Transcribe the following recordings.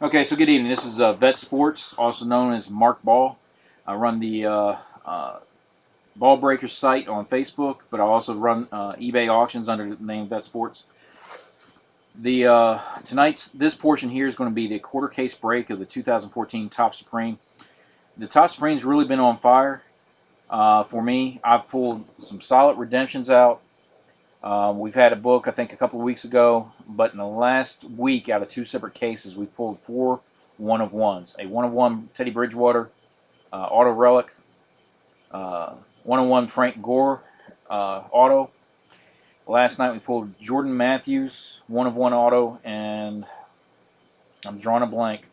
Okay, so good evening. This is Vet Sports, also known as Mark Ball. I run the Ball Breakers site on Facebook, but I also run eBay auctions under the name Vet Sports. The tonight's this portion here is going to be the quarter case break of the 2014 Top Supreme. The Top Supreme's really been on fire for me. I've pulled some solid redemptions out. We've had a book, I think, a couple of weeks ago, but in the last week, out of two separate cases, we've pulled four one-of-ones. A one-of-one Teddy Bridgewater auto relic, one-of-one Frank Gore auto. Last night we pulled Jordan Matthews, one-of-one auto, and I'm drawing a blank.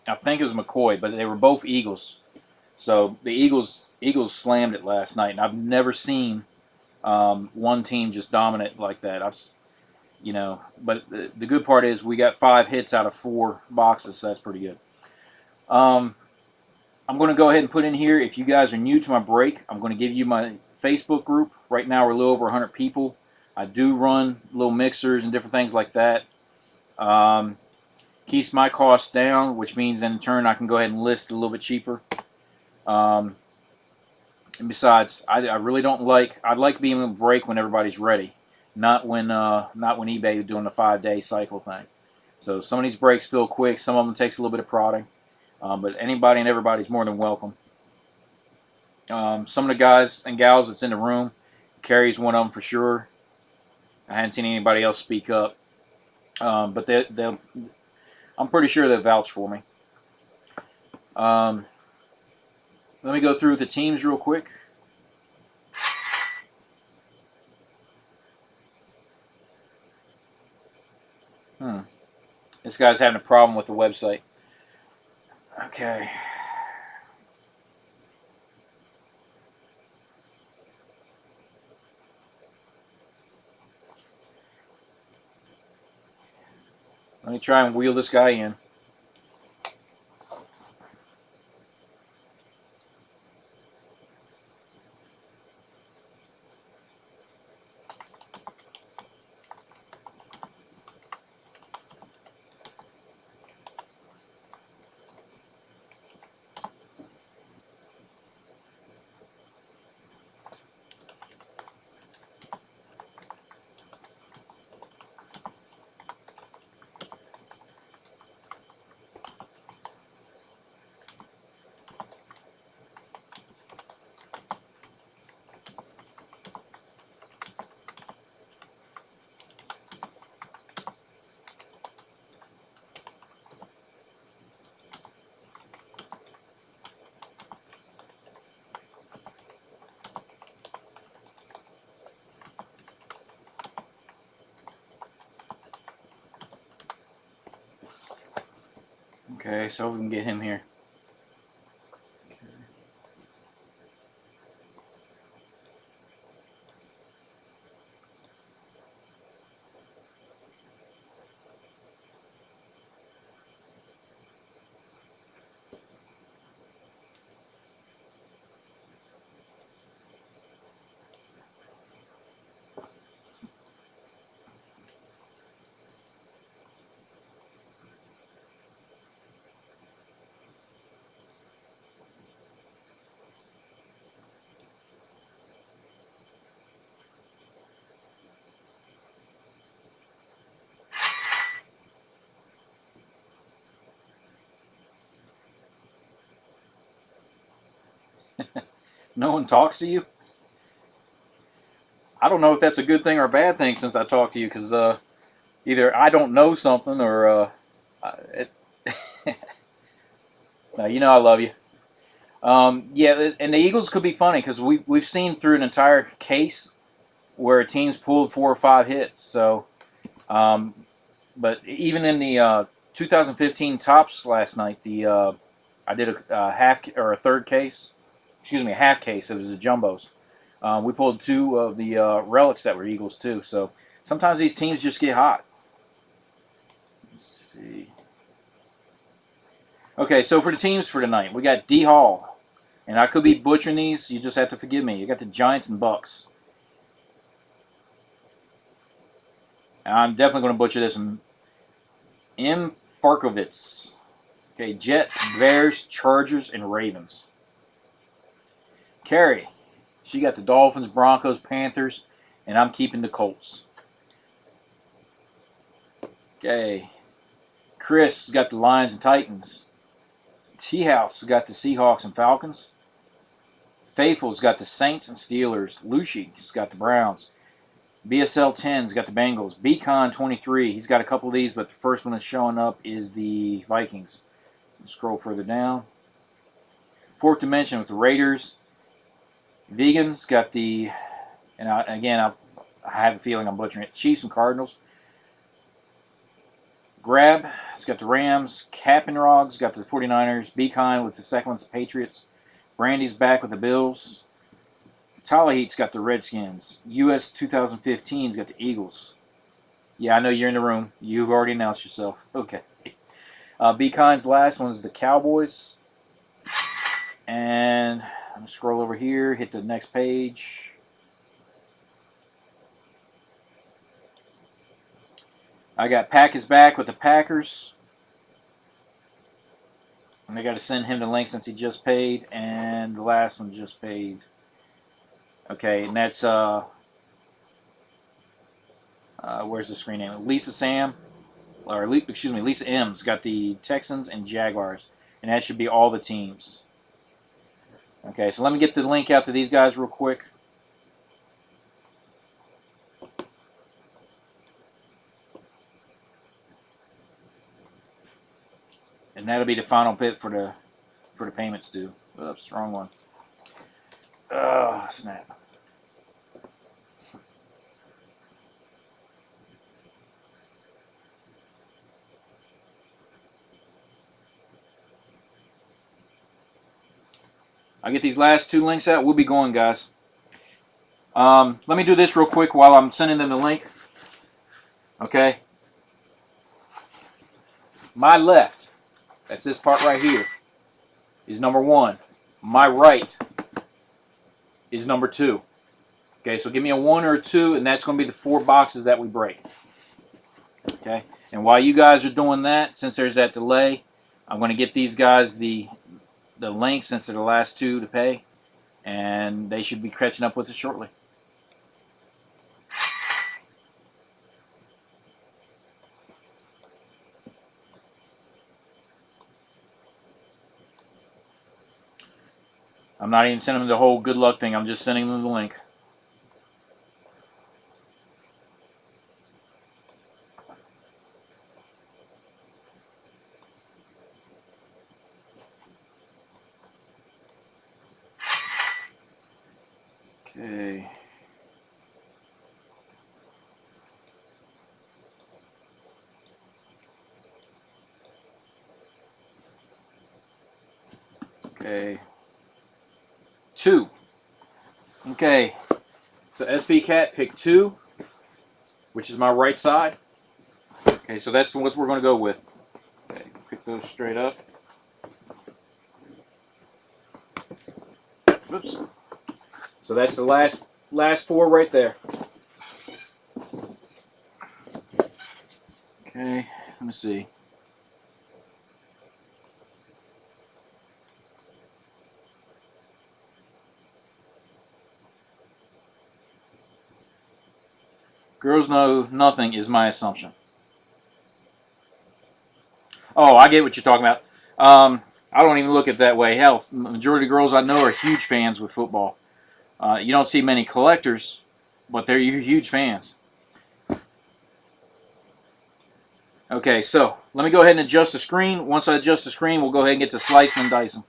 I think it was McCoy, but they were both Eagles. So the Eagles slammed it last night, and I've never seen one team just dominant like that. But the good part is we got 5 hits out of 4 boxes, so that's pretty good. I'm going to go ahead and put in here, if you guys are new to my break, I'm going to give you my Facebook group. Right now we're a little over 100 people. I do run little mixers and different things like that. Keeps my costs down, which means in turn I can go ahead and list a little bit cheaper. And besides, I really don't like, I'd like being able to break when everybody's ready, not when eBay is doing the 5-day cycle thing. So some of these breaks feel quick, some of them takes a little bit of prodding, but anybody and everybody's more than welcome. Some of the guys and gals that's in the room, Carrie's one of them for sure. I hadn't seen anybody else speak up, but I'm pretty sure they'll vouch for me. Let me go through the teams real quick. This guy's having a problem with the website. Okay. Let me try and wheel this guy in. Okay, so we can get him here. No one talks to you? I don't know if that's a good thing or a bad thing since I talked to you, because either I don't know something or it. No, you know I love you. Yeah, and the Eagles could be funny because we've seen through an entire case where a team's pulled 4 or 5 hits. So, but even in the 2015 tops last night, I did a half or a third case. Excuse me, a half case. It was the jumbos. We pulled 2 of the relics that were Eagles too. So sometimes these teams just get hot. Let's see. Okay, so for the teams for tonight, we got D Hall, and I could be butchering these. You just have to forgive me. You got the Giants and Bucks. I'm definitely going to butcher this one. M. Farkovitz. Okay, Jets, Bears, Chargers, and Ravens. Carrie, she got the Dolphins, Broncos, Panthers, and I'm keeping the Colts. Okay, Chris got the Lions and Titans. T-House got the Seahawks and Falcons. Faithful's got the Saints and Steelers. Lucci's got the Browns. BSL 10's got the Bengals. Beacon 23, he's got a couple of these, but the first one that's showing up is the Vikings. Scroll further down. Fourth Dimension with the Raiders. Vegan's got the, and I have a feeling I'm butchering it, Chiefs and Cardinals. Grab, it's got the Rams. Cappenrog's got the 49ers. Beacon with the second one's the Patriots. Brandy's back with the Bills. Talaheat's got the Redskins. US 2015's got the Eagles. Yeah, I know you're in the room. You've already announced yourself. Okay. Beacon's last one is the Cowboys. And I'm going to scroll over here, hit the next page. I got Pack is back with the Packers. And I got to send him the link since he just paid. And the last one just paid. Okay, and that's, where's the screen name? Lisa M's got the Texans and Jaguars. And that should be all the teams. Okay, so let me get the link out to these guys real quick. And that'll be the final bit for the payments due. Oops, wrong one. Oh, snap. I'll get these last two links out. We'll be going, guys. Let me do this real quick while I'm sending them the link. Okay. My left, that's this part right here, is number 1. My right is number 2. Okay, so give me a 1 or a 2, and that's going to be the 4 boxes that we break. Okay, and while you guys are doing that, since there's that delay, I'm going to get these guys the link since they're the last 2 to pay, and they should be catching up with us shortly. I'm not even sending them the whole good luck thing. I'm just sending them the link. Okay. Okay. 2. Okay. So SP Cat picked 2, which is my right side. Okay, so that's what we're going to go with. Okay, pick those straight up. Oops. So that's the last 4 right there. Okay, let me see. Girls know nothing is my assumption. Oh, I get what you're talking about. I don't even look at it that way. Hell, the majority of girls I know are huge fans with football. You don't see many collectors, but they're huge fans. Okay, so let me go ahead and adjust the screen. Once I adjust the screen, we'll go ahead and get to slicing and dicing.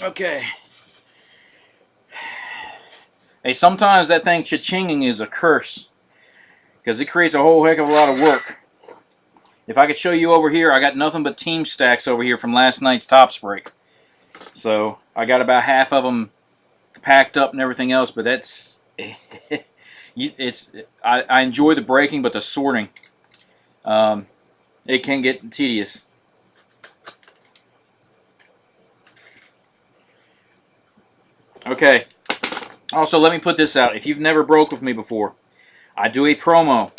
Okay. Hey, sometimes that thing cha-chinging is a curse because it creates a whole heck of a lot of work. If I could show you over here, I got nothing but team stacks over here from last night's Topps break. So I got about half of them packed up and everything else, but that's I enjoy the breaking, but the sorting, um, it can get tedious. Okay. Also, let me put this out. If you've never broke with me before, I do a promo.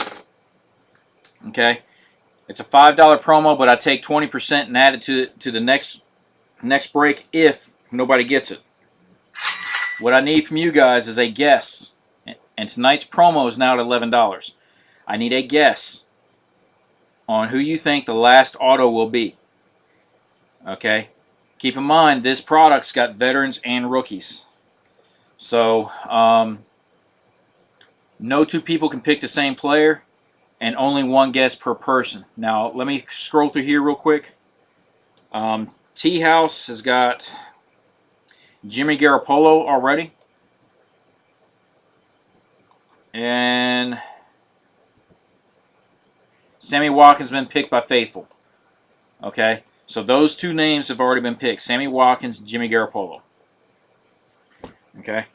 Okay, it's a $5 promo, but I take 20% and add it to the next break if nobody gets it. What I need from you guys is a guess, and tonight's promo is now at $11. I need a guess on who you think the last auto will be. Okay, keep in mind this product's got veterans and rookies, so no two people can pick the same player, and only one guess per person. Now, let me scroll through here real quick. T-House has got Jimmy Garoppolo already. And Sammy Watkins has been picked by Faithful. Okay, so those two names have already been picked. Sammy Watkins, Jimmy Garoppolo. Okay.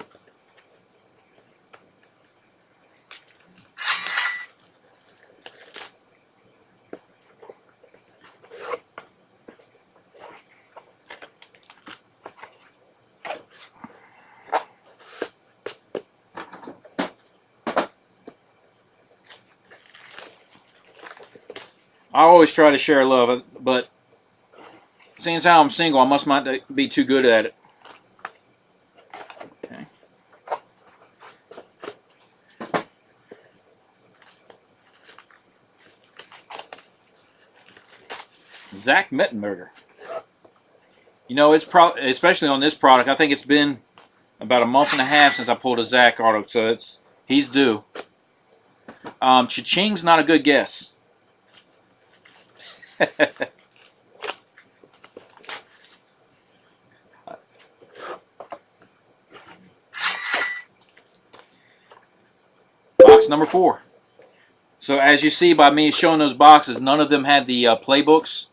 I always try to share love, but seeing as how I'm single, I must not be too good at it. Okay. Zach Mettenberger. You know, it's especially on this product. I think it's been about a month and a half since I pulled a Zach auto, so he's due. Cha-ching's not a good guess. Box number 4. So as you see by me showing those boxes, none of them had the playbooks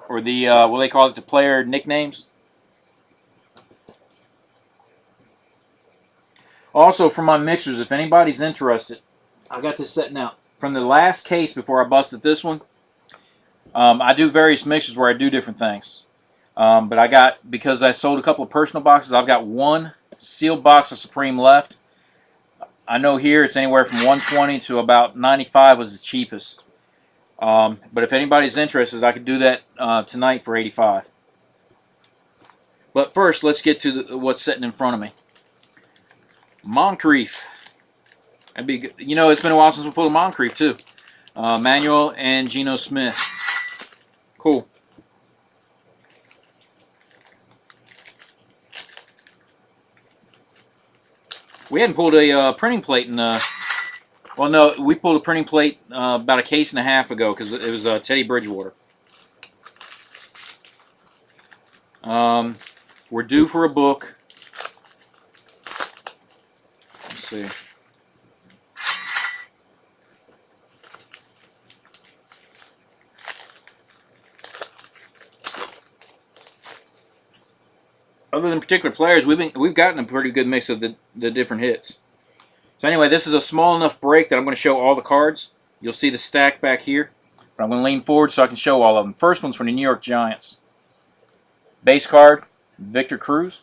or the what they call it, the player nicknames. Also, for my mixers, if anybody's interested, I got this setting out from the last case before I busted this one. I do various mixers where I do different things. But I got, because I sold a couple of personal boxes, I've got one sealed box of Supreme left. I know here it's anywhere from 120 to about 95 was the cheapest. But if anybody's interested, I could do that tonight for 85. But first, let's get to what's sitting in front of me. Moncrief. That'd be good. You know, it's been a while since we pulled a Moncrief too. Manuel and Geno Smith. Cool. We hadn't pulled a printing plate in well, no, we pulled a printing plate about a case and a half ago because it was Teddy Bridgewater. We're due for a book. Let's see. Other than particular players, we've gotten a pretty good mix of the different hits. So anyway, this is a small enough break that I'm going to show all the cards. You'll see the stack back here. But I'm going to lean forward so I can show all of them. First one's from the New York Giants. Base card, Victor Cruz.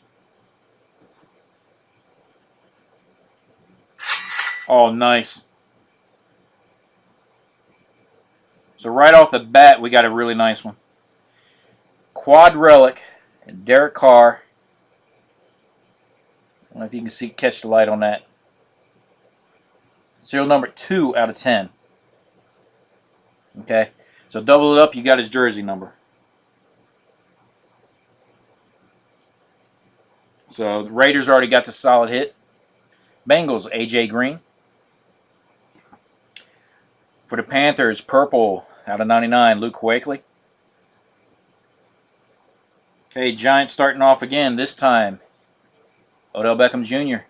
Oh, nice. So right off the bat, we got a really nice one. Quad Relic, and Derek Carr. I don't know if you can catch the light on that. Serial number 2 out of 10. Okay, so double it up, you got his jersey number. So the Raiders already got the solid hit. Bengals, A.J. Green. For the Panthers, purple out of 99, Luke Kuechly. Okay, Giants starting off again, this time, Odell Beckham Jr.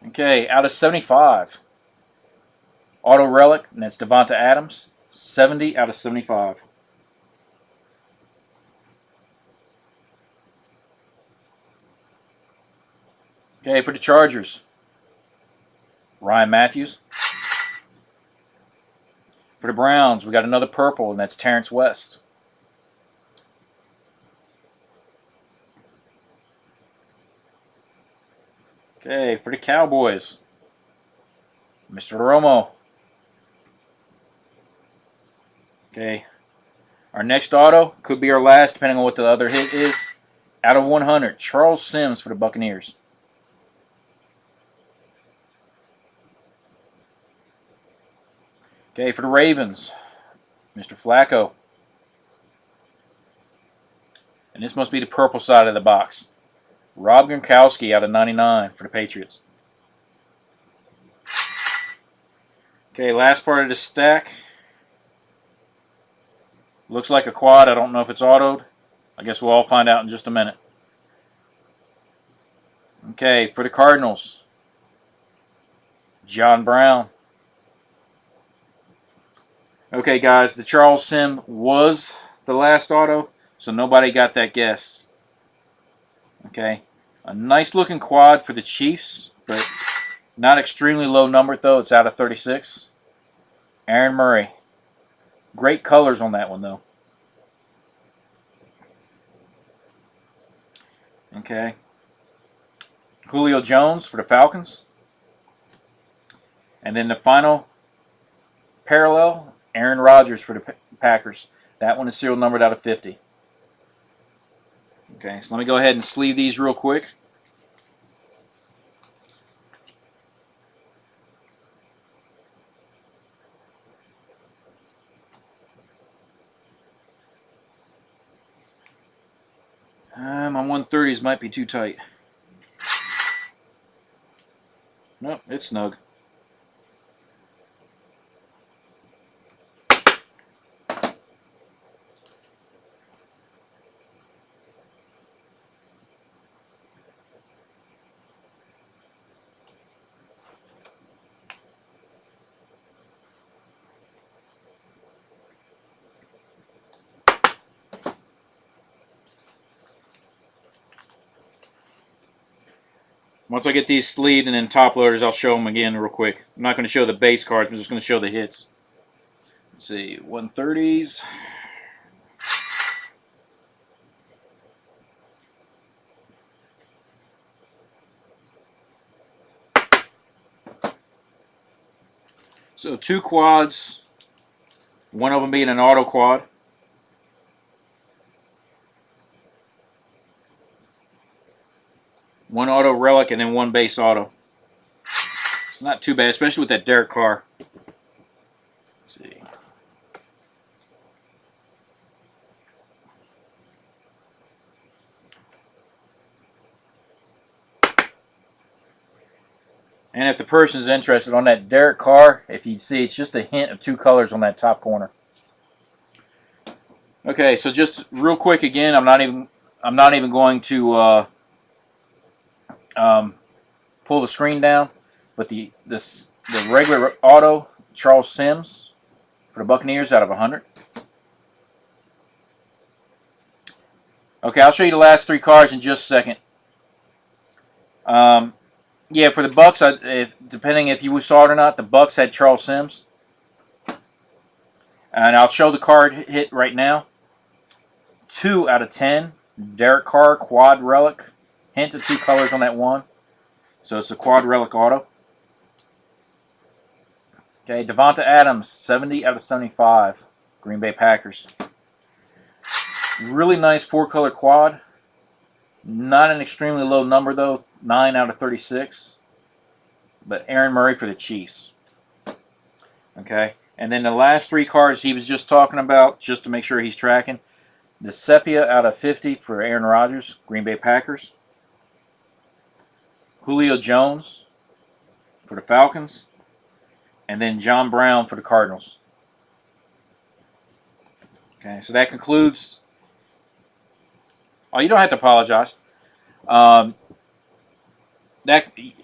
Okay, out of 75. Auto Relic, and that's Devonta Adams. 70 out of 75. Okay, for the Chargers, Ryan Matthews. For the Browns, we got another purple, and that's Terrence West. Okay, for the Cowboys, Mr. Romo. Okay, our next auto could be our last, depending on what the other hit is. Out of 100, Charles Sims for the Buccaneers. Okay, for the Ravens, Mr. Flacco. And this must be the purple side of the box. Rob Gronkowski out of 99 for the Patriots. Okay, last part of the stack. Looks like a quad. I don't know if it's autoed. I guess we'll all find out in just a minute. Okay, for the Cardinals, John Brown. Okay, guys, the Charles Sim was the last auto, so nobody got that guess. Okay, a nice looking quad for the Chiefs, but not extremely low number though. It's out of 36. Aaron Murray. Great colors on that one though. Okay. Julio Jones for the Falcons. And then the final parallel, Aaron Rodgers for the Packers. That one is serial numbered out of 50. Okay, so let me go ahead and sleeve these real quick. My 130s might be too tight. Nope, it's snug. Once I get these sleeved and then top loaders, I'll show them again real quick. I'm not going to show the base cards. I'm just going to show the hits. Let's see, 130s. So 2 quads, one of them being an auto quad. One auto relic and then one base auto. It's not too bad, especially with that Derek Carr. Let's see. And if the person is interested on that Derek Carr, if you see, it's just a hint of 2 colors on that top corner. Okay, so just real quick again, I'm not even going to pull the screen down, but the regular auto Charles Sims for the Buccaneers out of 100. Okay, I'll show you the last 3 cards in just a second. Yeah, for the Bucks, depending if you saw it or not, the Bucks had Charles Sims, and I'll show the card hit right now. 2 out of 10, Derek Carr quad relic. Hint of 2 colors on that one. So it's a quad relic auto. Okay, Devonta Adams, 70 out of 75, Green Bay Packers. Really nice 4-color quad. Not an extremely low number though, 9 out of 36. But Aaron Murray for the Chiefs. Okay, and then the last 3 cards he was just talking about, just to make sure he's tracking. The Sepia out of 50 for Aaron Rodgers, Green Bay Packers. Julio Jones for the Falcons. And then John Brown for the Cardinals. Okay, so that concludes. Oh, you don't have to apologize. That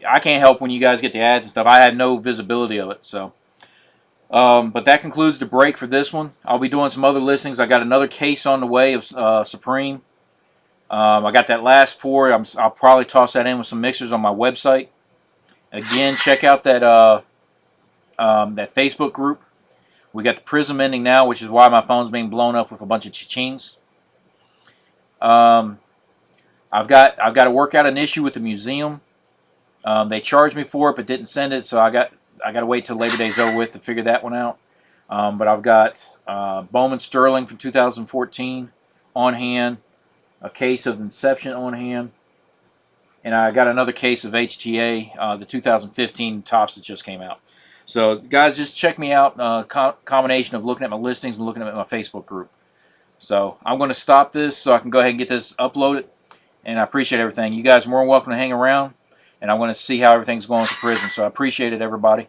I can't help when you guys get the ads and stuff. I had no visibility of it, so. But that concludes the break for this one. I'll be doing some other listings. I got another case on the way of Supreme. I got that last 4. I'll probably toss that in with some mixers on my website. Again, check out that Facebook group. We got the Prism ending now, which is why my phone's being blown up with a bunch of cha-chings. Um, I've got to work out an issue with the museum. They charged me for it, but didn't send it, so I got to wait till Labor Day's over with to figure that one out. But I've got Bowman Sterling from 2014 on hand, a case of Inception on hand, and I got another case of HTA, the 2015 tops that just came out. So, guys, just check me out. Combination of looking at my listings and looking at my Facebook group. So, I'm going to stop this so I can go ahead and get this uploaded. And I appreciate everything. You guys are more than welcome to hang around. And I want to see how everything's going with the Prism. So, I appreciate it, everybody.